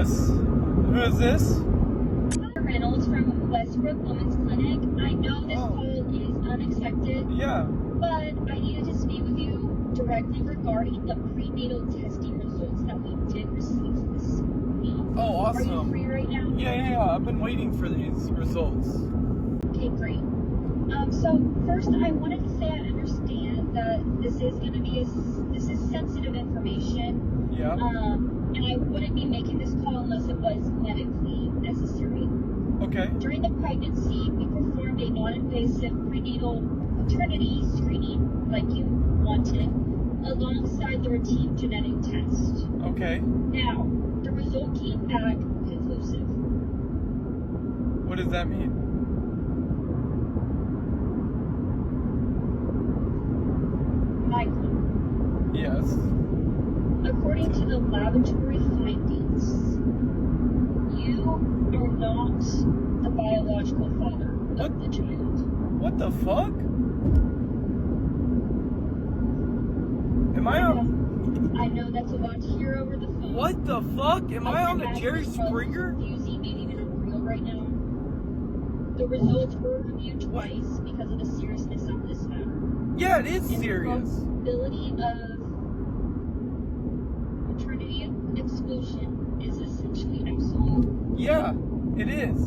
Yes. Who is this? Reynolds from Westbrook Women's Clinic. I know this call is unexpected. Yeah. But I needed to speak with you directly regarding the prenatal testing results that we did receive this week. Oh, awesome. Are you free right now? Yeah. I've been waiting for these results. Okay, great. So first, I wanted to say I understand that this is sensitive information. Yeah. And I wouldn't be making this call unless it was medically necessary. Okay. During the pregnancy, we performed a non-invasive prenatal maternity screening, like you wanted, alongside the routine genetic test. Okay. Now, the result came back conclusive. What does that mean? Michael, Yes. according to the laboratory findings, you are not the biological father of the child. What the fuck? Am I on? I know that's a lot to hear over the phone. What the fuck? Am I on the Jerry Springer? Confusing, maybe even unreal right now. The results were reviewed twice because of the seriousness of this matter. Yeah, it is And serious. the possibility of maternity exclusion is essentially absolute. Yeah, it is.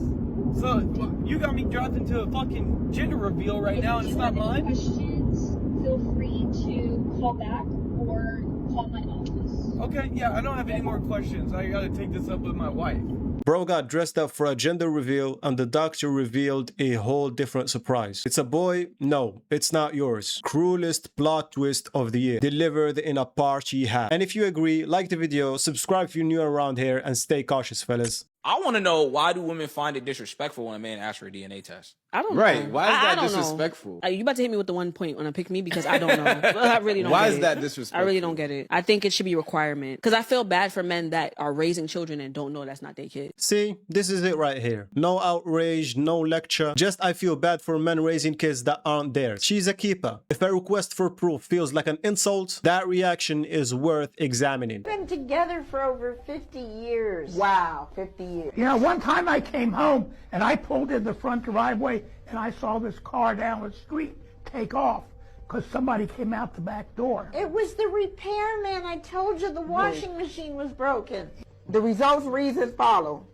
So you got me dropped into a fucking gender reveal right now, and it's not mine. If you have any questions, feel free to call back or call my office. Okay, yeah, I don't have any more questions. I gotta take this up with my wife. Bro got dressed up for a gender reveal and the doctor revealed a whole different surprise. It's a boy? No, it's not yours. Cruelest plot twist of the year. Delivered in a party hat. And if you agree, like the video, subscribe if you're new around here, and stay cautious, fellas. I want to know, why do women find it disrespectful when a man asks for a DNA test? I don't know. Right. Why is I that don't disrespectful? know. You about to hit me with the 1 point when I pick me because I don't know. I really don't Why get is it. that disrespectful? I really don't get it. I think it should be a requirement because I feel bad for men that are raising children and don't know that's not their kid. See, this is it right here. No outrage, no lecture. Just I feel bad for men raising kids that aren't theirs. She's a keeper. If a request for proof feels like an insult, that reaction is worth examining. Been together for over 50 years. Wow, 50 years. You know, one time I came home and I pulled in the front driveway and I saw this car down the street take off because somebody came out the back door. It was the repairman. I told you the washing machine was broken. The results reads as follow.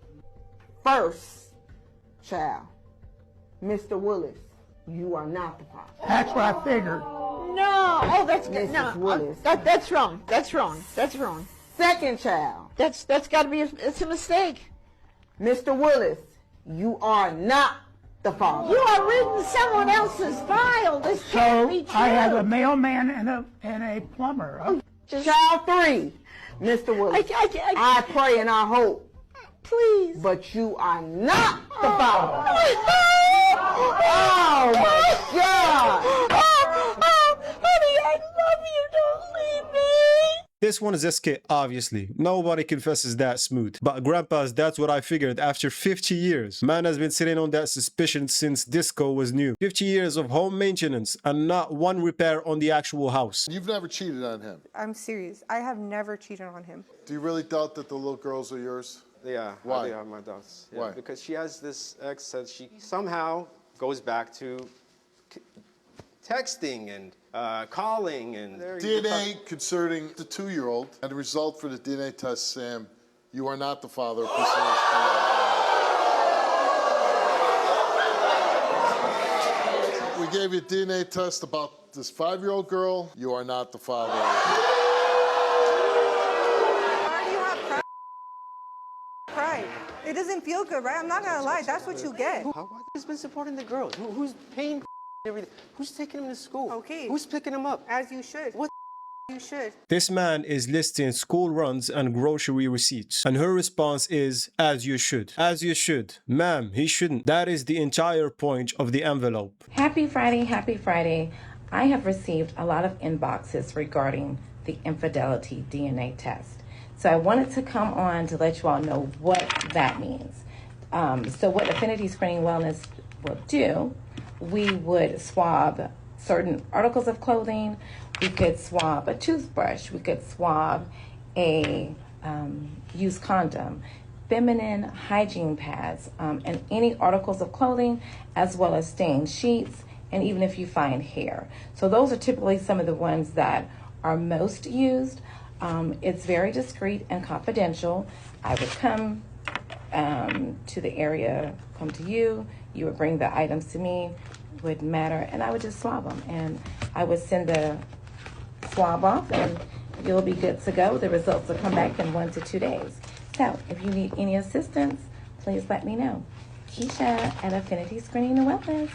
First, child, Mr. Willis, you are not the father. That's what I figured. No. Oh, that's good. No, Willis. That's wrong. That's wrong. That's wrong. Second child. That's got to be. It's a mistake. Mr. Willis, you are not the father. You are reading someone else's file. This can't be So true. I have a mailman and a plumber. Child 3, Mr. Willis. I pray and I hope. Please. But you are not the father. Oh my God. Honey, I love you. Don't leave me. This one is a skit, obviously. Nobody confesses that smooth. But grandpas, that's what I figured after 50 years. Man has been sitting on that suspicion since disco was new. 50 years of home maintenance and not one repair on the actual house. You've never cheated on him? I'm serious. I have never cheated on him. Do you really doubt that the little girls are yours? Yeah, Why? they are my doubts. Yeah, Why? because she has this ex that she somehow goes back to texting and calling and... DNA concerning the 2-year-old, and the result for the DNA test, Sam, you are not the father of Priscilla's child. We gave you a DNA test about this 5-year-old girl. You are not the father. Why do you have pride? It doesn't feel good, right? I'm not gonna lie. That's what you get. Who's been supporting the girls? Who's paying everything? Who's taking them to school? Okay. Who's picking them up? As you should. What? You should. This man is listing school runs and grocery receipts. And her response is, as you should. As you should. Ma'am, he shouldn't. That is the entire point of the envelope. Happy Friday, happy Friday. I have received a lot of inboxes regarding the infidelity DNA test. So I wanted to come on to let you all know what that means. So what Affinity Screening Wellness will do, we would swab certain articles of clothing. We could swab a toothbrush. We could swab a used condom. feminine hygiene pads, and any articles of clothing, as well as stained sheets, and even if you find hair. So those are typically some of the ones that are most used. It's very discreet and confidential. I would come to the area, come to you, you would bring the items to me, wouldn't matter, and I would just swab them. And I would send the swab off and you'll be good to go. The results will come back in 1 to 2 days. So if you need any assistance, please let me know. Keisha at Affinity Screening and Wellness.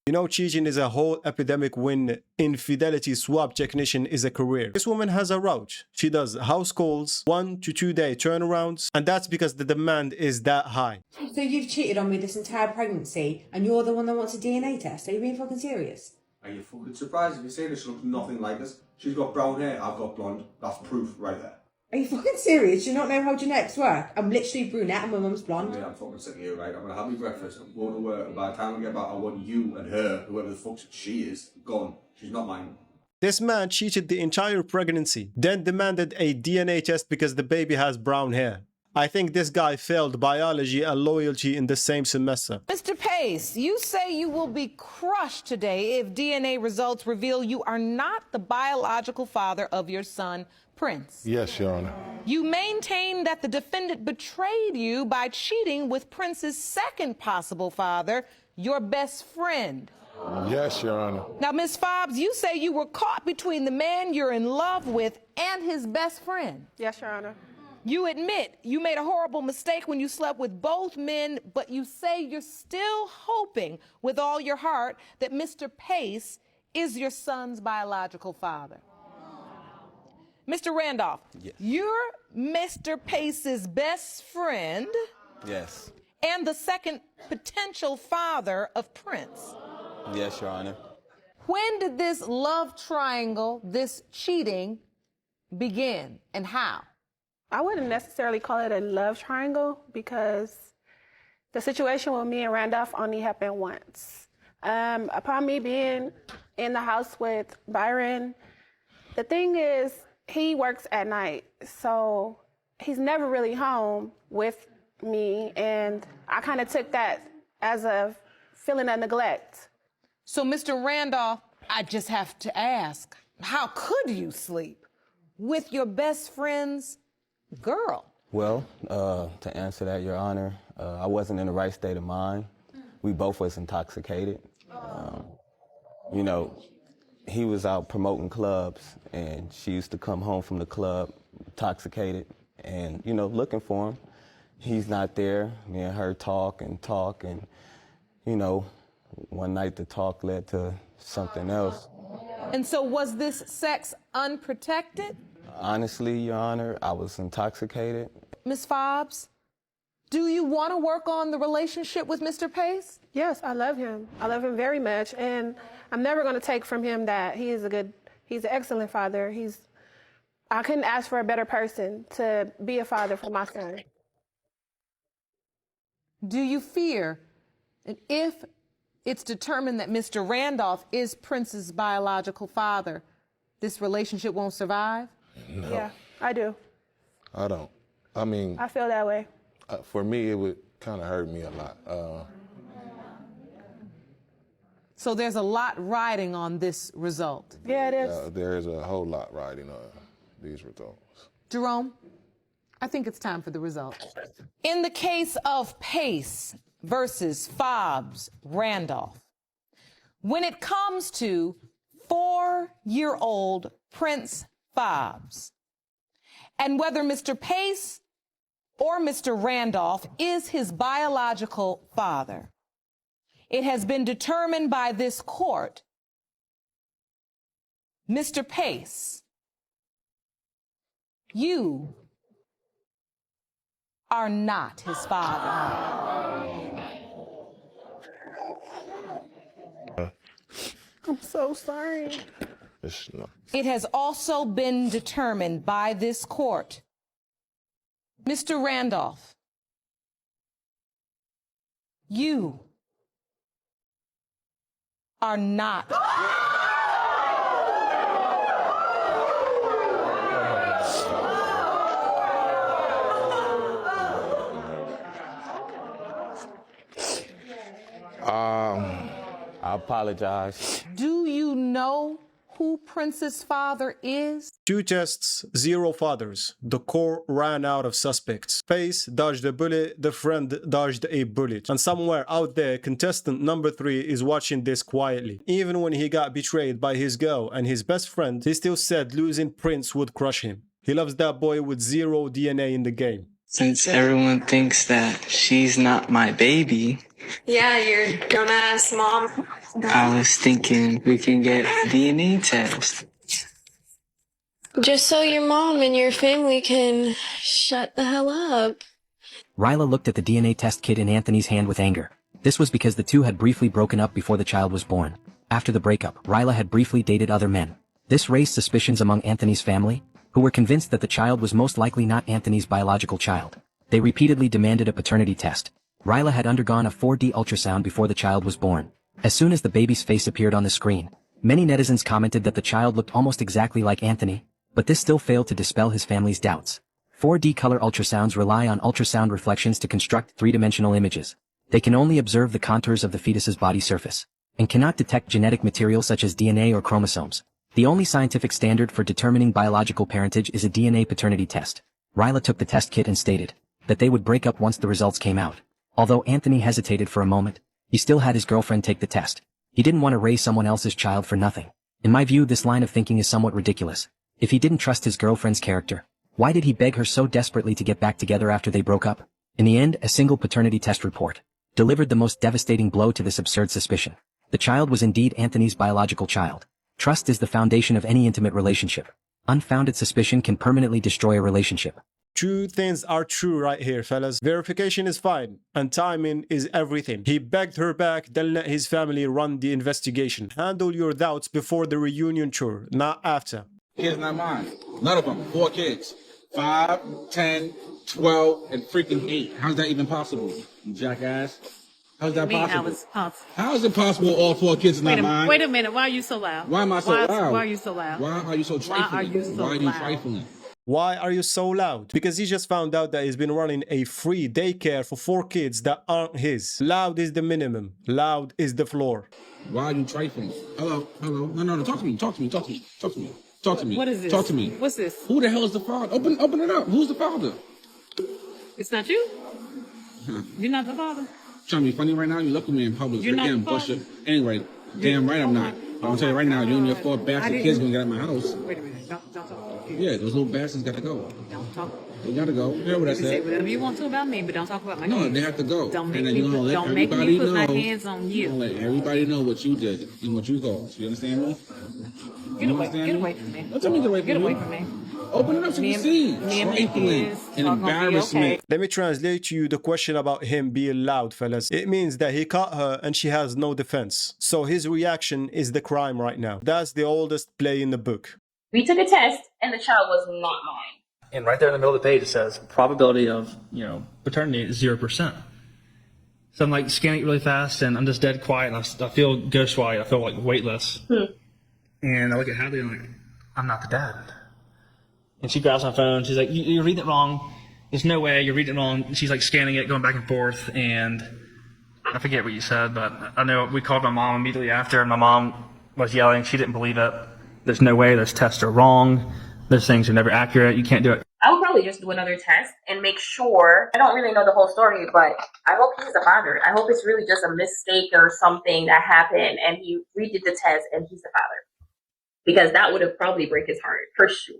You know, cheating is a whole epidemic when infidelity swab technician is a career. This woman has a route. She does house calls, 1 to 2 day turnarounds, and that's because the demand is that high. So you've cheated on me this entire pregnancy, and you're the one that wants a DNA test? Are you being fucking serious? Are you fucking surprised if you say this? She looks nothing like us. She's got brown hair, I've got blonde. That's proof right there. Are you fucking serious? Do you not know how genetics work? I'm literally brunette and my mum's blonde. Yeah, I'm fucking sick of you, right? I'm gonna have my breakfast, I'm going to work, and by the time I get back, I want you and her, whoever the fuck she is, gone. She's not mine. This man cheated the entire pregnancy, then demanded a DNA test because the baby has brown hair. I think this guy failed biology and loyalty in the same semester. Mr. Pace, you say you will be crushed today if DNA results reveal you are not the biological father of your son, Prince. Yes, Your Honor. You maintain that the defendant betrayed you by cheating with Prince's second possible father, your best friend. Yes, Your Honor. Now, Ms. Fobbs, you say you were caught between the man you're in love with and his best friend. Yes, Your Honor. You admit you made a horrible mistake when you slept with both men, but you say you're still hoping with all your heart that Mr. Pace is your son's biological father. Mr. Randolph, yes. You're Mr. Pace's best friend. Yes. And the second potential father of Prince. Yes, Your Honor. When did this love triangle, this cheating, begin and how? I wouldn't necessarily call it a love triangle because the situation with me and Randolph only happened once. Upon me being in the house with Byron, the thing is, he works at night, so he's never really home with me, and I kind of took that as a feeling of neglect. So, Mr. Randolph, I just have to ask, how could you sleep with your best friend's girl? Well, to answer that, Your Honor, I wasn't in the right state of mind. We both was intoxicated. You know, he was out promoting clubs, and she used to come home from the club intoxicated and, you know, looking for him. He's not there. Me and her talk, and, you know, one night the talk led to something else. And so was this sex unprotected? Honestly, Your Honor, I was intoxicated. Ms. Fobbs, do you want to work on the relationship with Mr. Pace? Yes, I love him. I love him very much, and I'm never going to take from him that he's an excellent father. I couldn't ask for a better person to be a father for my son. Do you fear that if it's determined that Mr. Randolph is Prince's biological father, this relationship won't survive? No. Yeah, I do. I don't. I mean, I feel that way. For me, it would kind of hurt me a lot. So there's a lot riding on this result. Yeah, it is. There is a whole lot riding on these results. Jerome, I think it's time for the results. In the case of Pace versus Fobbs Randolph, when it comes to 4-year-old Prince Fobbs, and whether Mr. Pace or Mr. Randolph is his biological father, it has been determined by this court, Mr. Pace, you are not his father. I'm so sorry. It has also been determined by this court, Mr. Randolph, you are not. I apologize. Do you know who Prince's father is? 2 tests, 0 fathers. The court ran out of suspects. Face dodged a bullet, the friend dodged a bullet. And somewhere out there, contestant number 3 is watching this quietly. Even when he got betrayed by his girl and his best friend, he still said losing Prince would crush him. He loves that boy with 0 DNA in the game. Since everyone thinks that she's not my baby, yeah, your dumbass mom. I was thinking we can get a DNA test. Just so your mom and your family can shut the hell up. Ryla looked at the DNA test kit in Anthony's hand with anger. This was because the two had briefly broken up before the child was born. After the breakup, Ryla had briefly dated other men. This raised suspicions among Anthony's family, who were convinced that the child was most likely not Anthony's biological child. They repeatedly demanded a paternity test. Ryla had undergone a 4D ultrasound before the child was born. As soon as the baby's face appeared on the screen, many netizens commented that the child looked almost exactly like Anthony, but this still failed to dispel his family's doubts. 4D color ultrasounds rely on ultrasound reflections to construct 3-dimensional images. They can only observe the contours of the fetus's body surface, and cannot detect genetic material such as DNA or chromosomes. The only scientific standard for determining biological parentage is a DNA paternity test. Ryla took the test kit and stated that they would break up once the results came out. Although Anthony hesitated for a moment, he still had his girlfriend take the test. He didn't want to raise someone else's child for nothing. In my view, this line of thinking is somewhat ridiculous. If he didn't trust his girlfriend's character, why did he beg her so desperately to get back together after they broke up? In the end, a single paternity test report delivered the most devastating blow to this absurd suspicion. The child was indeed Anthony's biological child. Trust is the foundation of any intimate relationship. Unfounded suspicion can permanently destroy a relationship. 2 things are true right here, fellas. Verification is fine, and timing is everything. He begged her back, then let his family run the investigation. Handle your doubts before the reunion tour, not after. Kids not mine. None of them. 4 kids. 5, 10, 12, and freaking 8. How's that even possible, you jackass? How's that possible? How is possible? How is it possible all 4 kids are not mine? Wait a minute. Why are you so loud? Why am I so loud? Why are you so loud? Why are you so trifling? Why are you so Why are you loud? trifling? Why are you so loud? Because he just found out that he's been running a free daycare for 4 kids that aren't his. Loud is the minimum. Loud is the floor. Why are you trifling? Hello, hello. No. Talk to me. Talk to me. Talk to me. Talk to me. Talk to me. What is this? Talk to me. What's this? Who the hell is the father? Open it up. Who's the father? It's not you? You're not the father? Trying to be funny right now? You look at me in public. You're not Again, the father? Buster. Anyway, damn right I'm not. But I'm telling you right now, you and your 4 bastard kids gonna get out of my house. Wait a minute. Don't talk. Yeah, those little bastards got to go. Don't talk. They got to go. You know what I You can say said? whatever you want to about me, but don't talk about my No, kids. they have to go. Don't make and then me you're gonna put, let don't make everybody me put my know. hands on You're you. gonna let everybody know what you did and what you caused. You understand me? Get away from me. Don't tell me to get away from Get you. away from me. Open it up so you can see. Me and my Trifling kids and are gonna be embarrassment. okay. Let me translate to you the question about him being loud, fellas. It means that he caught her and she has no defense. So his reaction is the crime right now. That's the oldest play in the book. We took a test, and the child was not mine. And right there in the middle of the page, it says probability of, paternity is 0%. So I'm like scanning it really fast, and I'm just dead quiet, and I feel ghost white. I feel like weightless. And I look at Hadley, and I'm like, I'm not the dad. And she grabs my phone. She's like, you're reading it wrong. There's no way you're reading it wrong. And she's like scanning it, going back and forth. And I forget what you said, but I know we called my mom immediately after, and my mom was yelling. She didn't believe it. There's no way. Those tests are wrong. Those things are never accurate. You can't do it. I would probably just do another test and make sure. I don't really know the whole story, but I hope he's the father. I hope it's really just a mistake or something that happened, and he redid the test, and he's the father. Because that would have probably break his heart, for sure.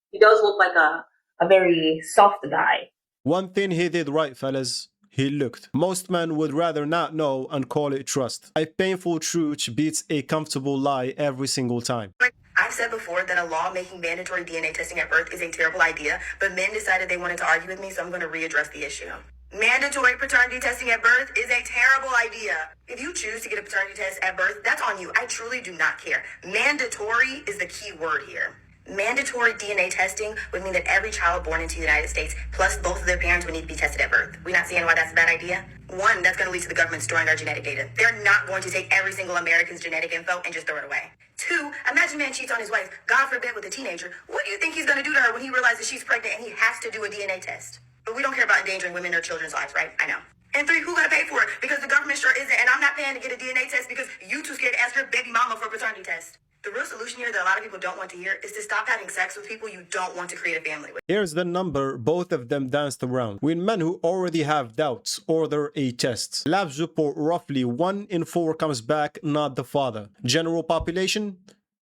He does look like a very soft guy. One thing he did right, fellas. He looked. Most men would rather not know and call it trust. A painful truth beats a comfortable lie every single time. I've said before that a law making mandatory DNA testing at birth is a terrible idea, but men decided they wanted to argue with me, so I'm going to readdress the issue. Mandatory paternity testing at birth is a terrible idea. If you choose to get a paternity test at birth, that's on you. I truly do not care. Mandatory is the key word here. Mandatory DNA testing would mean that every child born into the United States, plus both of their parents, would need to be tested at birth. We're not seeing why that's a bad idea. One, that's going to lead to the government storing our genetic data. They're not going to take every single American's genetic info and just throw it away. Two, imagine a man cheats on his wife, God forbid with a teenager. What do you think he's going to do to her when he realizes she's pregnant and he has to do a DNA test? But we don't care about endangering women or children's lives, right? I know. And 3, who gonna pay for it? Because the government sure isn't, and I'm not paying to get a DNA test because you too scared to ask your baby mama for a paternity test. The real solution here that a lot of people don't want to hear is to stop having sex with people you don't want to create a family with. Here's the number both of them danced around. With men who already have doubts, order a test. Labs report roughly 1 in 4 comes back not the father. General population,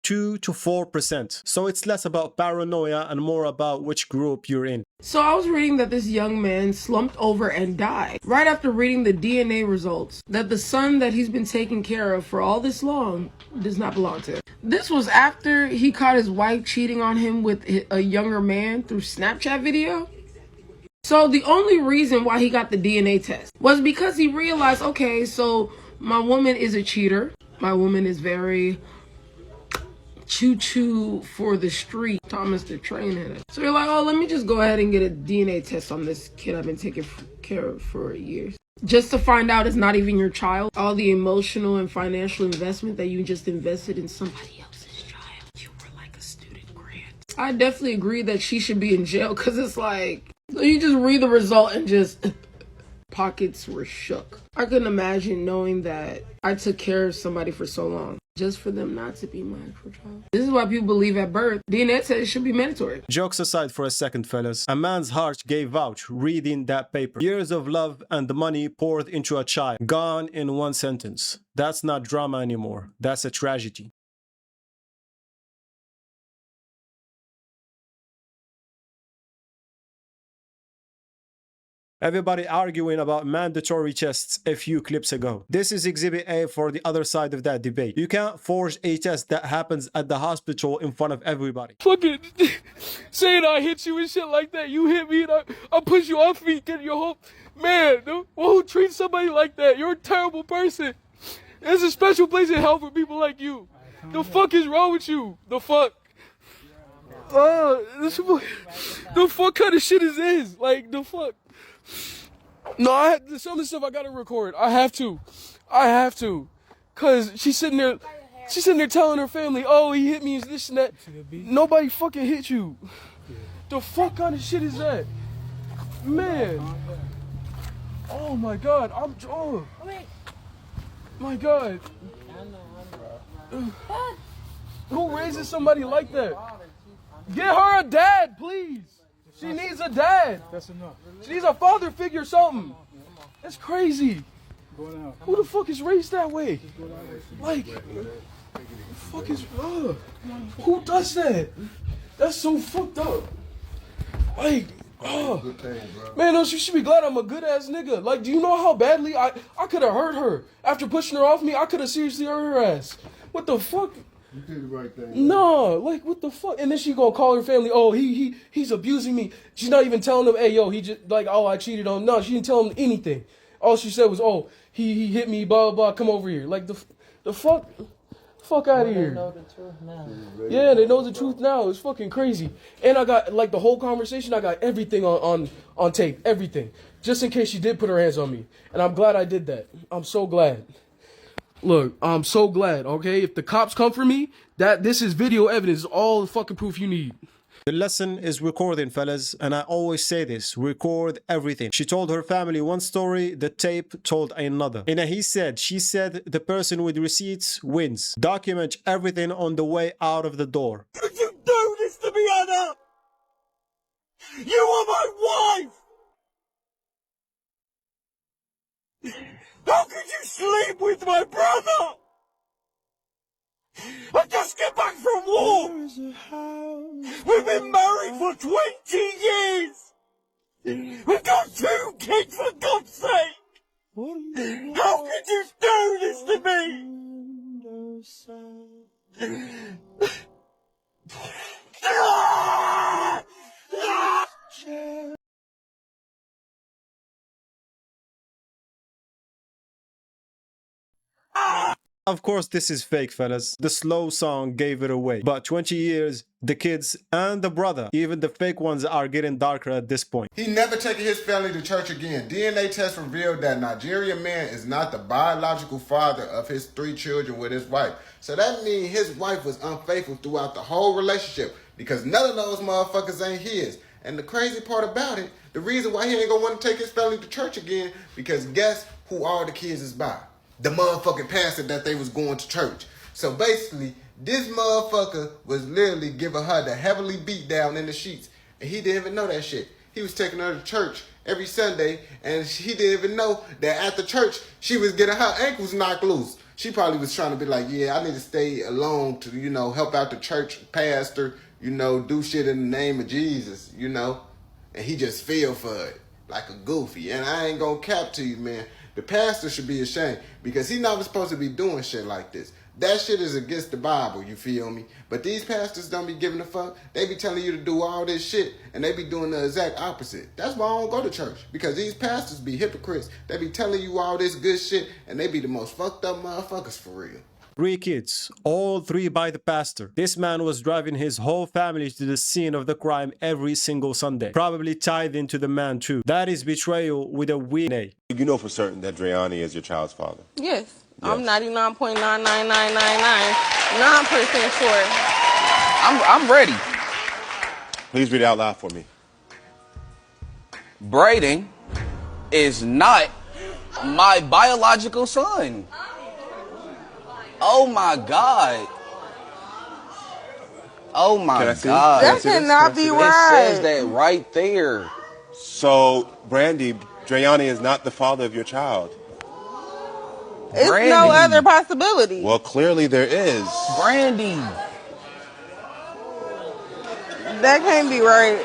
2 to 4%. So it's less about paranoia and more about which group you're in. So I was reading that this young man slumped over and died right after reading the DNA results that the son that he's been taking care of for all this long does not belong to him. This was after he caught his wife cheating on him with a younger man through Snapchat video. So the only reason why he got the DNA test was because he realized, okay, so my woman is a cheater. My woman is very choo-choo for the street, Thomas the Train Head. So you're like, oh, let me just go ahead and get a DNA test on this kid I've been taking care of for years. Just to find out it's not even your child. All the emotional and financial investment that you just invested in somebody else's child. You were like a student grant. I definitely agree that she should be in jail because it's like, so you just read the result and just pockets were shook. I couldn't imagine knowing that I took care of somebody for so long just for them not to be my actual child. This is why people believe at birth DNA test should be mandatory. Jokes aside for a second, fellas, a man's heart gave out reading that paper. Years of love and money poured into a child, gone in one sentence. That's not drama anymore. That's a tragedy. Everybody arguing about mandatory tests a few clips ago. This is Exhibit A for the other side of that debate. You can't force a test that happens at the hospital in front of everybody. Fucking saying I hit you and shit like that. You hit me and I push you off feet, get your whole... Man, who treats somebody like that? You're a terrible person. There's a special place in hell for people like you. The fuck is wrong with you? The fuck? The fuck kind of shit is this? Like, the fuck? No, some of the stuff I gotta record. I have to. Cause she's sitting there telling her family, oh, he hit me, and this and that. Nobody fucking hit you. The fuck kind of shit is that? Man. Oh my God, my God. Who raises somebody like that? Get her a dad, please. She needs a dad. That's enough. She needs a father figure or something. That's crazy. Who the fuck is raised that way? Like, fuck is who does that? That's so fucked up. Like, man, no, she should be glad I'm a good ass nigga. Like, do you know how badly I could have hurt her after pushing her off me? I could have seriously hurt her ass. What the fuck? You did the right thing. No, like what the fuck? And then she gonna call her family. Oh, he's abusing me. She's not even telling them. Hey, yo, he just like, oh, I cheated on. No, she didn't tell him anything. All she said was, oh, he hit me. Blah blah blah. Come over here. Like the fuck out of here. They know the truth now. Yeah, they know the truth now. It's fucking crazy. And I got like the whole conversation. I got everything on tape. Everything, just in case she did put her hands on me. And I'm glad I did that. I'm so glad. Look, I'm so glad, okay? If the cops come for me, this is video evidence, all the fucking proof you need. The lesson is recording, fellas, and I always say this, record everything. She told her family one story, the tape told another. In a he said, she said, the person with receipts wins. Document everything on the way out of the door. Could you do this to me, Anna? You are my wife! How could you sleep with my brother? I just get back from war. We've been married for 20 years. We've got 2 kids, for God's sake. How could you do this to me? Of course, this is fake, fellas. The slow song gave it away. But 20 years, the kids and the brother, even the fake ones, are getting darker at this point. He never taken his family to church again. DNA test revealed that Nigerian man is not the biological father of his 3 children with his wife. So that means his wife was unfaithful throughout the whole relationship because none of those motherfuckers ain't his. And the crazy part about it, the reason why he ain't gonna want to take his family to church again, because guess who all the kids is by? The motherfucking pastor that they was going to church. So basically, this motherfucker was literally giving her the heavily beat down in the sheets. And he didn't even know that shit. He was taking her to church every Sunday, and he didn't even know that at the church, she was getting her ankles knocked loose. She probably was trying to be like, yeah, I need to stay alone to, you know, help out the church pastor, you know, do shit in the name of Jesus, you know. And he just fell for it like a goofy. And I ain't gonna cap to you, man. The pastor should be ashamed because he's not supposed to be doing shit like this. That shit is against the Bible, you feel me? But these pastors don't be giving a fuck. They be telling you to do all this shit, and they be doing the exact opposite. That's why I don't go to church, because these pastors be hypocrites. They be telling you all this good shit, and they be the most fucked up motherfuckers for real. 3 kids, all 3 by the pastor. This man was driving his whole family to the scene of the crime every single Sunday. Probably tied into the man too. That is betrayal with a weak name. You know for certain that Dreani is your child's father? Yes. I'm 99.99999% sure. I'm ready. Please read it out loud for me. Braden is not my biological son. Oh my God. Oh my God. That cannot be right. It says that right there. So, Brandy, Dreani is not the father of your child. It's no other possibility. Well, clearly there is. Brandy. That can't be right.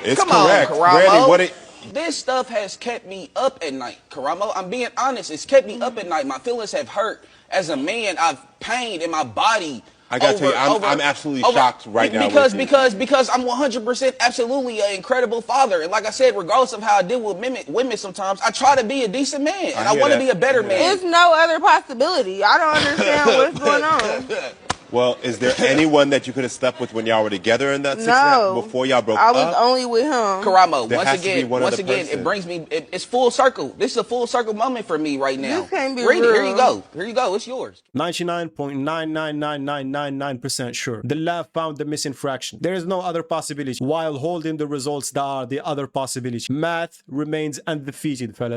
It's Come correct. on, Karamo. Brandy, what it... This stuff has kept me up at night, Karamo. I'm being honest. It's kept me up at night. My feelings have hurt. As a man, I've pain in my body. I gotta tell you, I'm absolutely shocked right now. Because I'm 100% absolutely an incredible father. And like I said, regardless of how I deal with women sometimes, I try to be a decent man. And I want to be a better man. There's no other possibility. I don't understand what's going on. Well, is there anyone that you could have slept with when y'all were together in that 6 No. before y'all broke I up? was only with him. Karamo, There once has to be again, one other person. it brings me, it's full circle. This is a full circle moment for me right now. This can't be Read it. real. Here you go. Here you go. It's yours. 99.999999% sure. The lab found the missing fraction. There is no other possibility while holding the results that are the other possibility. Math remains undefeated, fellas.